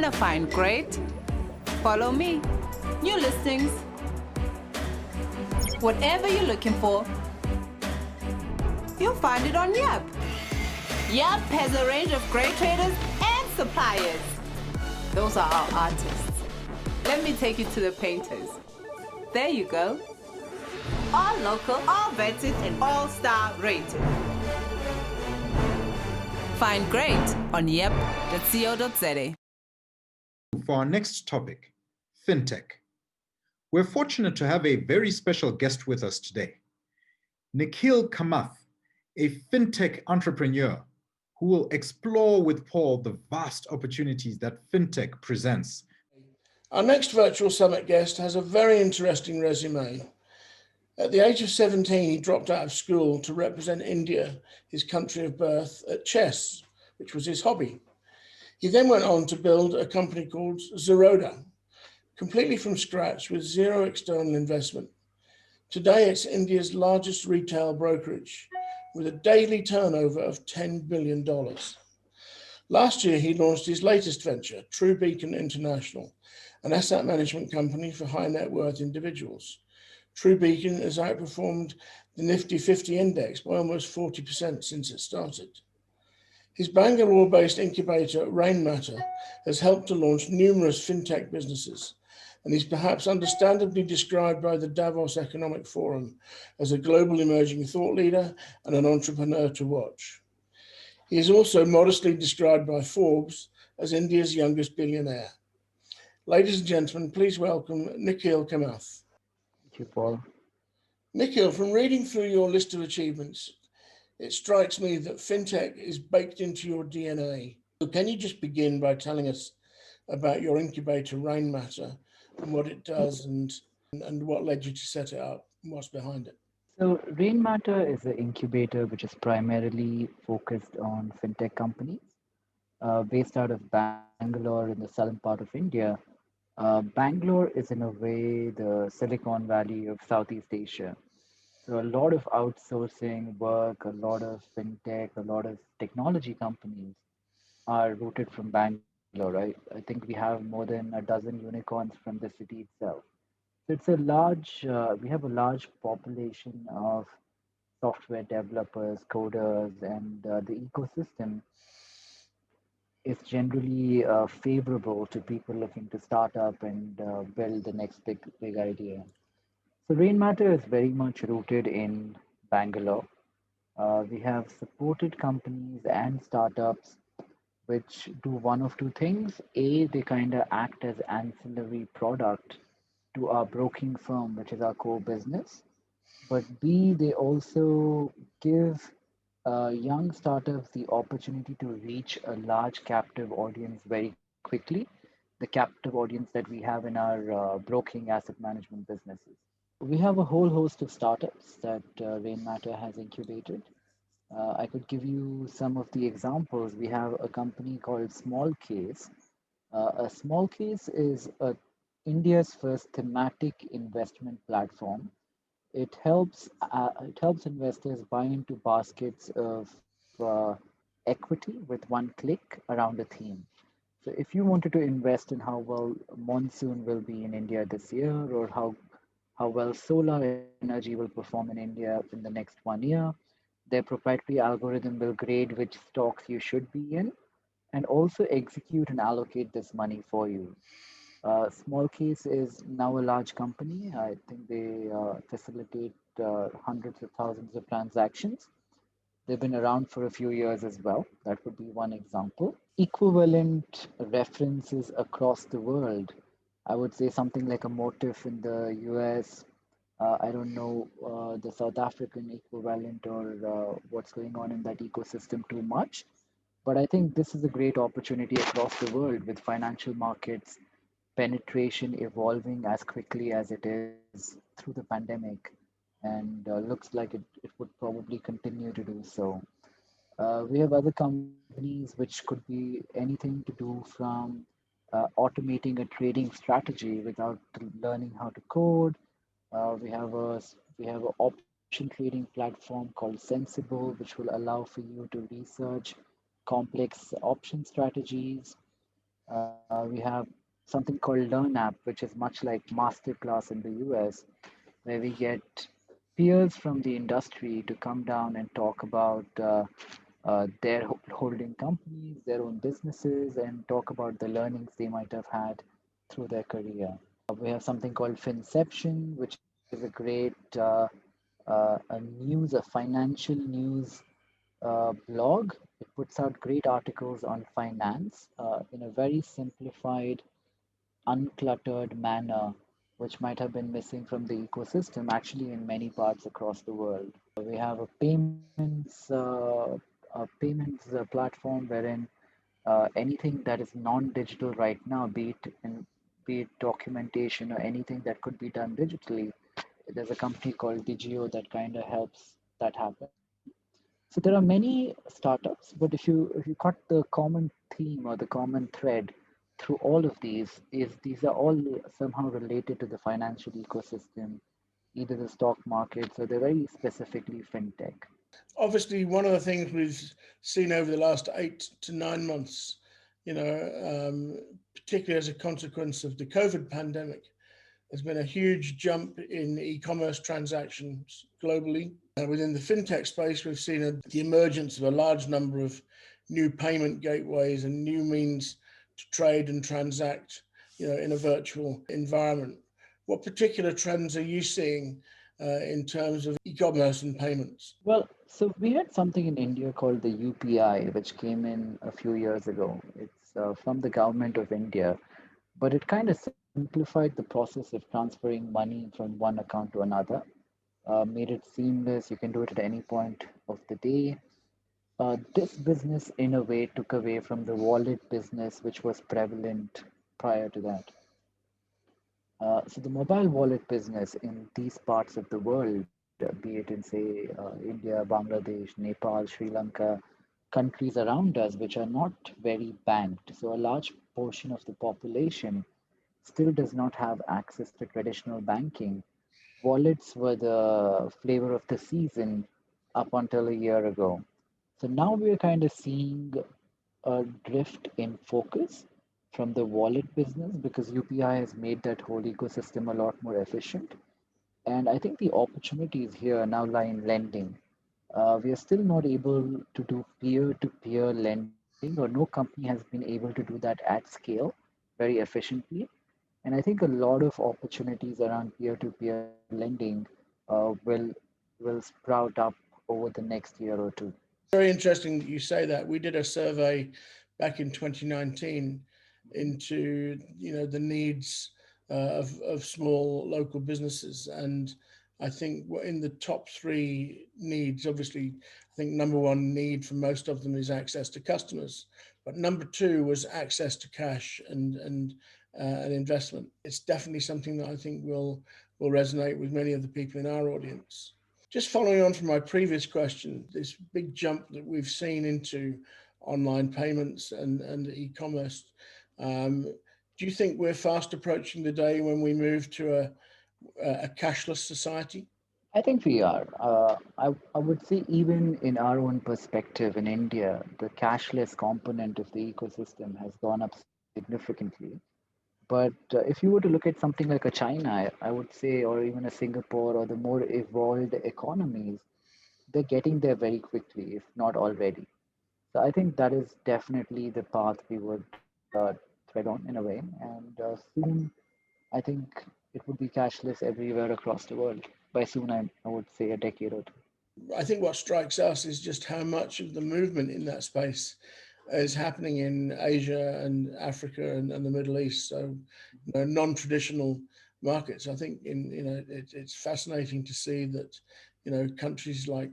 Wanna find great? Follow me. New listings. Whatever you're looking for, you'll find it on Yep. Yep has a range of great traders and suppliers. Those are our artists. Let me take you to the painters. There you go. All local, all vetted, and all-star rated. Find great on yep.co.za. For our next topic, Fintech. We're fortunate to have a very special guest with us today, Nikhil Kamath, a Fintech entrepreneur who will explore with Paul the vast opportunities that Fintech presents. Our next virtual summit guest has a very interesting resume. At the age of 17, he dropped out of school to represent India, his country of birth, at chess, which was his hobby. He then went on to build a company called Zerodha, completely from scratch with zero external investment. Today, it's India's largest retail brokerage with a daily turnover of $10 billion. Last year, he launched his latest venture, True Beacon International, an asset management company for high net worth individuals. True Beacon has outperformed the Nifty 50 index by almost 40% since it started. His Bangalore-based incubator, Rainmatter, has helped to launch numerous fintech businesses, and he's perhaps understandably described by the Davos Economic Forum as a global emerging thought leader and an entrepreneur to watch. He is also modestly described by Forbes as India's youngest billionaire. Ladies and gentlemen, please welcome Nikhil Kamath. Thank you, Paul. Nikhil, from reading through your list of achievements, it strikes me that fintech is baked into your DNA. So can you just begin by telling us about your incubator, Rainmatter, and what it does and what led you to set it up and what's behind it? So Rainmatter is an incubator which is primarily focused on fintech companies based out of Bangalore in the southern part of India. Bangalore is in a way the Silicon Valley of Southeast Asia. So a lot of outsourcing work, a lot of fintech, a lot of technology companies are rooted from Bangalore, right? I think we have more than a dozen unicorns from the city itself. So it's a large, we have a large population of software developers, coders, and the ecosystem is generally favorable to people looking to start up and build the next big idea. So Rainmatter is very much rooted in Bangalore. We have supported companies and startups which do one of two things. A, they kind of act as ancillary product to our broking firm, which is our core business. But B, they also give young startups the opportunity to reach a large captive audience very quickly, the captive audience that we have in our broking asset management businesses. We have a whole host of startups that Rainmatter has incubated. I could give you some of the examples. We have a company called Small Case. A Small Case is India's first thematic investment platform. It helps investors buy into baskets of equity with one click around a theme. So if you wanted to invest in how well monsoon will be in India this year, or how well solar energy will perform in India in the next 1 year, their proprietary algorithm will grade which stocks you should be in and also execute and allocate this money for you. Small Case is now a large company. I think they facilitate hundreds of thousands of transactions. They've been around for a few years as well. That would be one example. Equivalent references across the world. I would say something like a Motif in the US. I don't know the South African equivalent or what's going on in that ecosystem too much. But I think this is a great opportunity across the world with financial markets penetration evolving as quickly as it is through the pandemic, and looks like it would probably continue to do so. We have other companies which could be anything to do from automating a trading strategy without learning how to code. We have an option trading platform called Sensible, which will allow for you to research complex option strategies. We have something called Learn App, which is much like Masterclass in the US, where we get peers from the industry to come down and talk about their holding companies, their own businesses, and talk about the learnings they might have had through their career. We have something called Finception, which is a great a financial news blog. It puts out great articles on finance in a very simplified, uncluttered manner, which might have been missing from the ecosystem actually in many parts across the world. We have a payments platform wherein anything that is non-digital right now, be it documentation or anything that could be done digitally, there's a company called Digio that kind of helps that happen. So there are many startups, but if you cut the common theme or the common thread through all of these are all somehow related to the financial ecosystem, either the stock markets or they're very specifically fintech. Obviously, one of the things we've seen over the last 8 to 9 months, particularly as a consequence of the COVID pandemic, there's been a huge jump in e-commerce transactions globally. Within the fintech space, we've seen the emergence of a large number of new payment gateways and new means to trade and transact, in a virtual environment. What particular trends are you seeing in terms of e-commerce and payments? Well, so we had something in India called the UPI, which came in a few years ago. It's from the government of India, but it kind of simplified the process of transferring money from one account to another, made it seamless. You can do it at any point of the day. This business, in a way, took away from the wallet business, which was prevalent prior to that. So the mobile wallet business in these parts of the world, be it in, say, India, Bangladesh, Nepal, Sri Lanka, countries around us, which are not very banked. So a large portion of the population still does not have access to traditional banking. Wallets were the flavor of the season up until a year ago. So now we're kind of seeing a drift in focus from the wallet business because UPI has made that whole ecosystem a lot more efficient. And I think the opportunities here now lie in lending. We are still not able to do peer-to-peer lending, or no company has been able to do that at scale very efficiently. And I think a lot of opportunities around peer-to-peer lending will sprout up over the next year or two. Very interesting that you say that. We did a survey back in 2019 into the needs of small local businesses, and I think in the top three needs, obviously, I think number one need for most of them is access to customers, but number two was access to cash and investment. It's definitely something that I think will resonate with many of the people in our audience. Just following on from my previous question, this big jump that we've seen into online payments and e-commerce, do you think we're fast approaching the day when we move to a cashless society? I think we are. I would say even in our own perspective in India, the cashless component of the ecosystem has gone up significantly. But if you were to look at something like a China, I would say, or even a Singapore or the more evolved economies, they're getting there very quickly, if not already. So I think that is definitely the path we would tread on in a way. And soon, I think it would be cashless everywhere across the world. By soon, I would say a decade or two. I think what strikes us is just how much of the movement in that space is happening in Asia and Africa and the Middle East. So, non-traditional markets. I think it's fascinating to see that countries like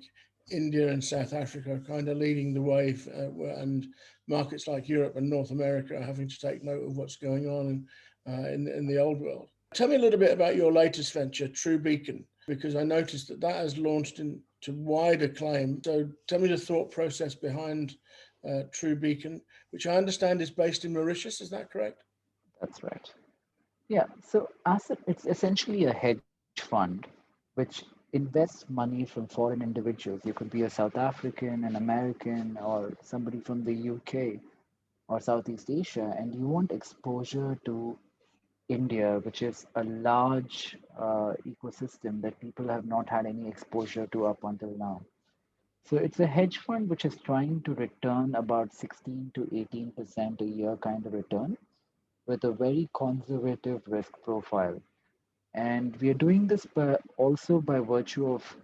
India and South Africa are kind of leading the way, and markets like Europe and North America are having to take note of what's going on in the old world. Tell me a little bit about your latest venture, True Beacon, because I noticed that has launched into wide acclaim. So tell me the thought process behind True Beacon, which I understand is based in Mauritius. Is that correct? That's right. Yeah. So it's essentially a hedge fund which invests money from foreign individuals. You could be a South African, an American, or somebody from the UK. or Southeast Asia, and you want exposure to India, which is a large ecosystem that people have not had any exposure to up until now. So it's a hedge fund which is trying to return about 16 to 18% a year kind of return with a very conservative risk profile. And we are doing this also by virtue of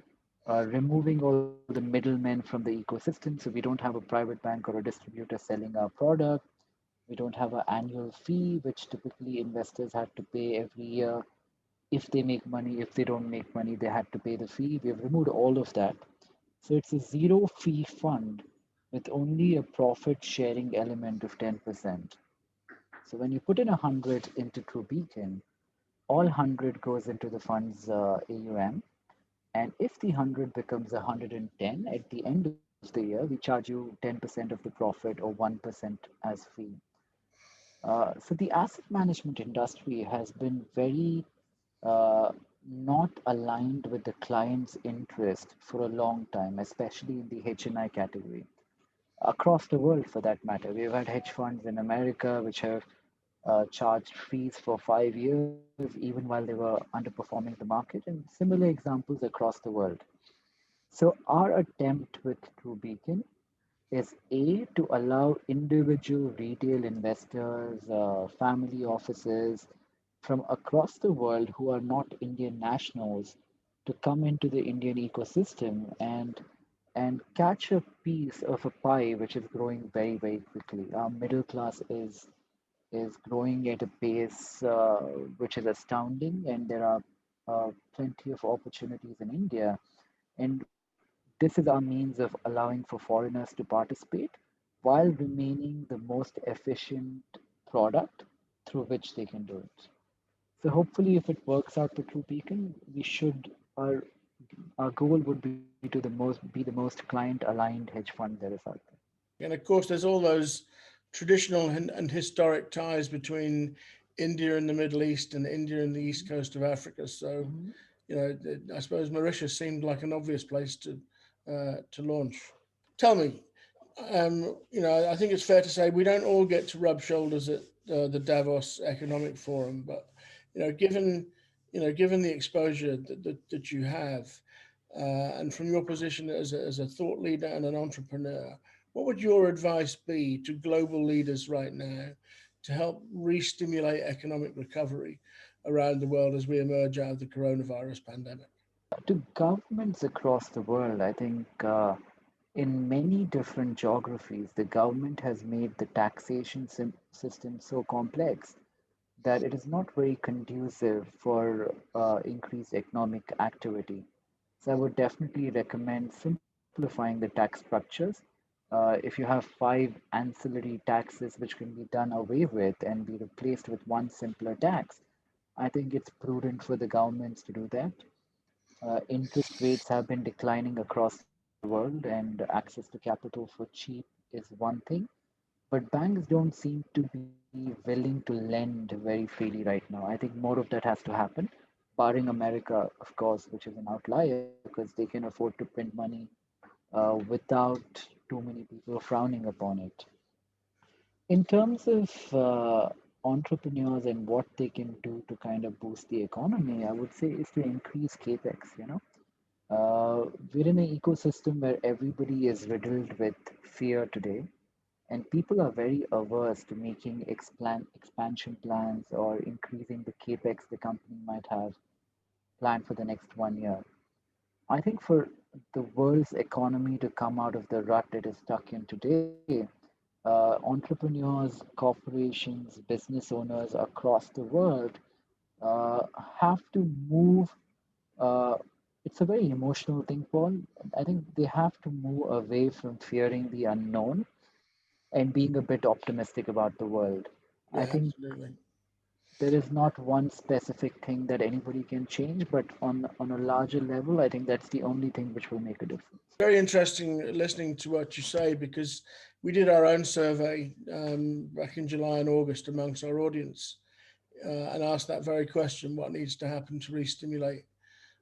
removing all the middlemen from the ecosystem. So we don't have a private bank or a distributor selling our product. We don't have an annual fee, which typically investors had to pay every year. If they make money, if they don't make money, they had to pay the fee. We have removed all of that. So it's a zero fee fund with only a profit sharing element of 10%. So when you put in 100 into True Beacon, all 100 goes into the fund's AUM. And if the 100 becomes 110 at the end of the year, we charge you 10% of the profit or 1% as fee. So the asset management industry has been very uh, not aligned with the client's interest for a long time, especially in the HNI category. Across the world, for that matter, we've had hedge funds in America which have charged fees for 5 years, even while they were underperforming the market, and similar examples across the world. So, our attempt with True Beacon is A, to allow individual retail investors, family offices from across the world who are not Indian nationals to come into the Indian ecosystem and catch a piece of a pie which is growing very, very quickly. Our middle class is growing at a pace which is astounding, and there are plenty of opportunities in India. And this is our means of allowing for foreigners to participate while remaining the most efficient product through which they can do it. So hopefully, if it works out for True Beacon, we should our goal would be to be the most client aligned hedge fund there is out there. And of course, there's all those traditional and historic ties between India and the Middle East and India and the east coast of Africa. So, Mhm. I suppose Mauritius seemed like an obvious place to launch. Tell me, I think it's fair to say we don't all get to rub shoulders at the Davos Economic Forum, but given given the exposure that you have, and from your position as a thought leader and an entrepreneur, what would your advice be to global leaders right now to help re-stimulate economic recovery around the world as we emerge out of the coronavirus pandemic? To governments across the world, I think in many different geographies, the government has made the taxation system so complex that it is not very conducive for increased economic activity. So I would definitely recommend simplifying the tax structures. If you have five ancillary taxes which can be done away with and be replaced with one simpler tax, I think it's prudent for the governments to do that. Interest rates have been declining across the world, and access to capital for cheap is one thing. But banks don't seem to be willing to lend very freely right now. I think more of that has to happen, barring America, of course, which is an outlier because they can afford to print money without too many people frowning upon it. In terms of entrepreneurs and what they can do to kind of boost the economy, I would say is to increase capex. We're in an ecosystem where everybody is riddled with fear today, and people are very averse to making expansion plans or increasing the capex the company might have planned for the next 1 year. I think for the world's economy to come out of the rut it is stuck in today, entrepreneurs, corporations, business owners across the world uh, have to move. Uh, it's a very emotional thing, Paul. I think they have to move away from fearing the unknown and being a bit optimistic about the world. I Yeah, think absolutely. there is not one specific thing that anybody can change, but on a larger level, I think that's the only thing which will make a difference. Very interesting listening to what you say because we did our own survey back in July and August amongst our audience and asked that very question: what needs to happen to re-stimulate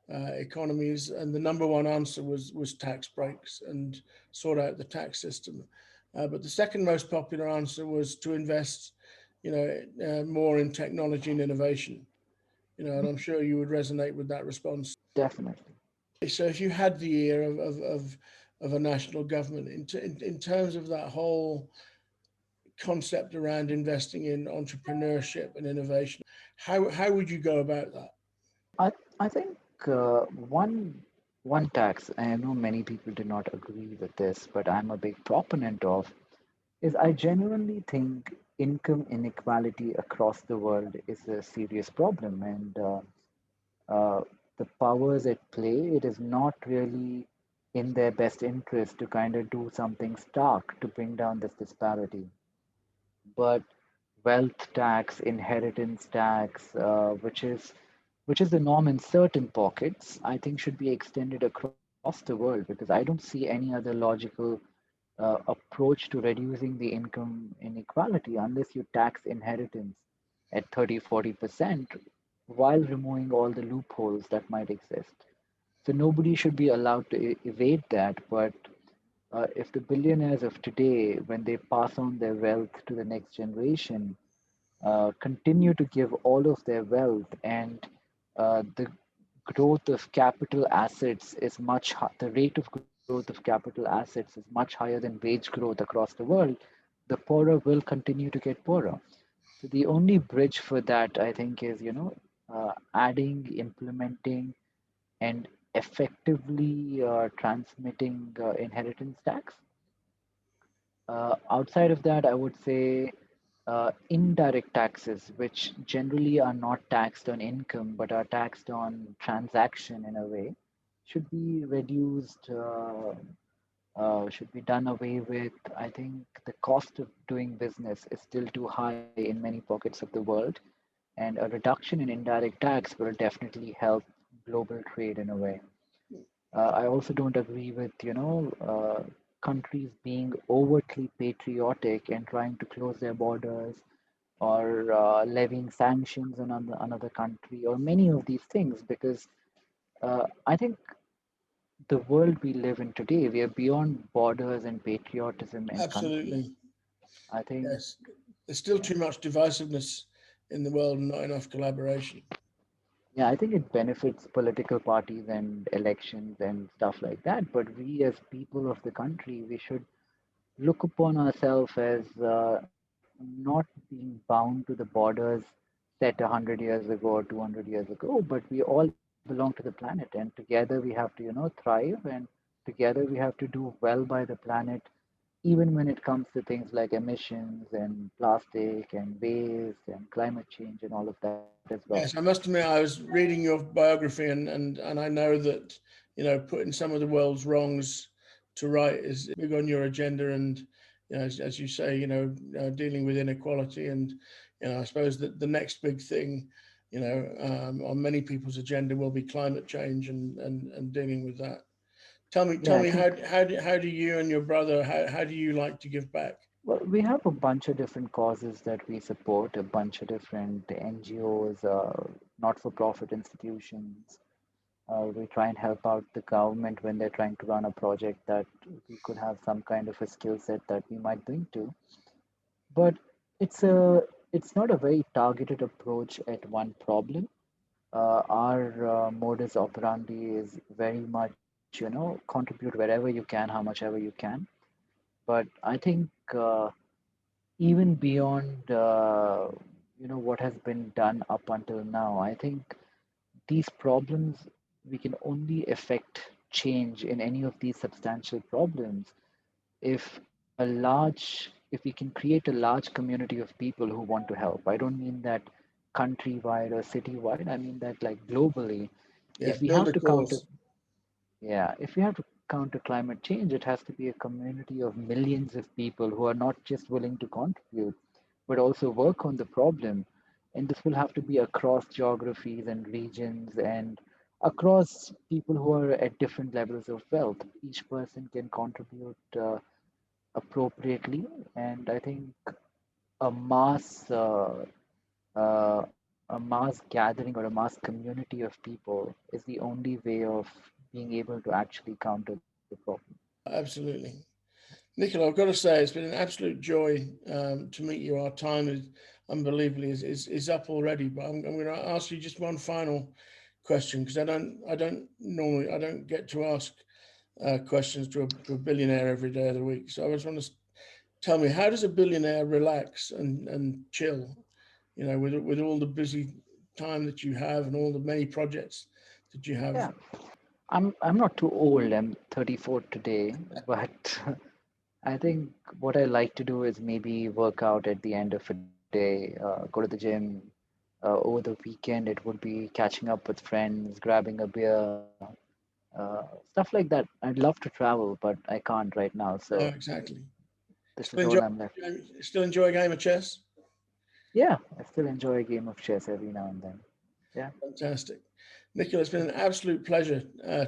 economies? And the number one answer was tax breaks and sort out the tax system. But the second most popular answer was to invest, more in technology and innovation. And I'm sure you would resonate with that response. Definitely. So if you had the ear of a national government in terms of that whole concept around investing in entrepreneurship and innovation, how would you go about that? I think one tax, I know many people do not agree with this, but I'm a big proponent of, is I genuinely think income inequality across the world is a serious problem, and uh, the powers at play, it is not really in their best interest to kind of do something stark to bring down this disparity. But wealth tax, inheritance tax, which is the norm in certain pockets, I think should be extended across the world because I don't see any other logical approach to reducing the income inequality unless you tax inheritance at 30-40% while removing all the loopholes that might exist. So nobody should be allowed to evade that, but if the billionaires of today, when they pass on their wealth to the next generation, continue to give all of their wealth and the growth of capital assets is the rate of growth of capital assets is much higher than wage growth across the world, the poorer will continue to get poorer. So the only bridge for that, I think, is adding, implementing, and effectively transmitting inheritance tax. Outside of that, I would say indirect taxes, which generally are not taxed on income but are taxed on transaction in a way, should be reduced, should be done away with. I think the cost of doing business is still too high in many pockets of the world, and a reduction in indirect tax will definitely help global trade in a way. I also don't agree with, countries being overtly patriotic and trying to close their borders or levying sanctions on another country or many of these things because I think the world we live in today, we are beyond borders and patriotism and countries. Absolutely. I think, Yes. There's still yeah, too much divisiveness in the world and not enough collaboration. yeah, I think it benefits political parties and elections and stuff like that. But we, as people of the country, we should look upon ourselves as not being bound to the borders set 100 years ago or 200 years ago, but we all belong to the planet, and together we have to, thrive, and together we have to do well by the planet, even when it comes to things like emissions and plastic and waste and climate change and all of that as well. Yes, I must admit, I was reading your biography, and I know that putting some of the world's wrongs to right is big on your agenda, and as you say, dealing with inequality, and I suppose that the next big thing, on many people's agenda will be climate change and dealing with that. Tell Yeah, I me think, how do you and your brother how do you like to give back? well, we have a bunch of different causes that we support, a bunch of different NGOs, not-for-profit institutions. We try and help out the government when they're trying to run a project that we could have some kind of a skill set that we might bring to. But it's not a very targeted approach at one problem. Our modus operandi is very much, contribute wherever you can, how much ever you can. But I think even beyond, what has been done up until now, I think these problems, we can only affect change in any of these substantial problems if we can create a large community of people who want to help. I don't mean that countrywide or citywide. I mean that like globally. Yeah, If we build have a to counter, cause. yeah, if we have to counter climate change, it has to be a community of millions of people who are not just willing to contribute, but also work on the problem. And this will have to be across geographies and regions and across people who are at different levels of wealth. Each person can contribute appropriately, and I think a mass a mass gathering or a mass community of people is the only way of being able to actually counter the problem. Absolutely. Nikhil, I've got to say, it's been an absolute joy to meet you. Our time is unbelievably is up already, but I'm going to ask you just one final question, because I don't get to ask questions to a billionaire every day of the week. So I just want to tell me, how does a billionaire relax and chill, with all the busy time that you have and all the many projects that you have? Yeah, I'm not too old. I'm 34 today, but I think what I like to do is maybe work out at the end of a day, go to the gym. Over the weekend, it would be catching up with friends, grabbing a beer, stuff like that. I'd love to travel, but I can't right now. No, So exactly. this is Still all enjoy, I'm left. still enjoy a game of chess? Yeah, I still enjoy a game of chess every now and then. Yeah, Fantastic. Nikhil, it's been an absolute pleasure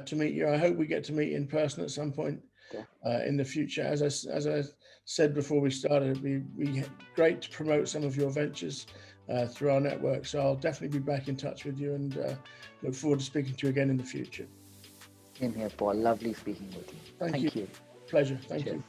to meet you. I hope we get to meet in person at some point in the future. As I said before we started, it'd be great to promote some of your ventures through our network. So I'll definitely be back in touch with you, and look forward to speaking to you again in the future. same here, Paul. Lovely speaking with you. Thank you. Pleasure. Thank you.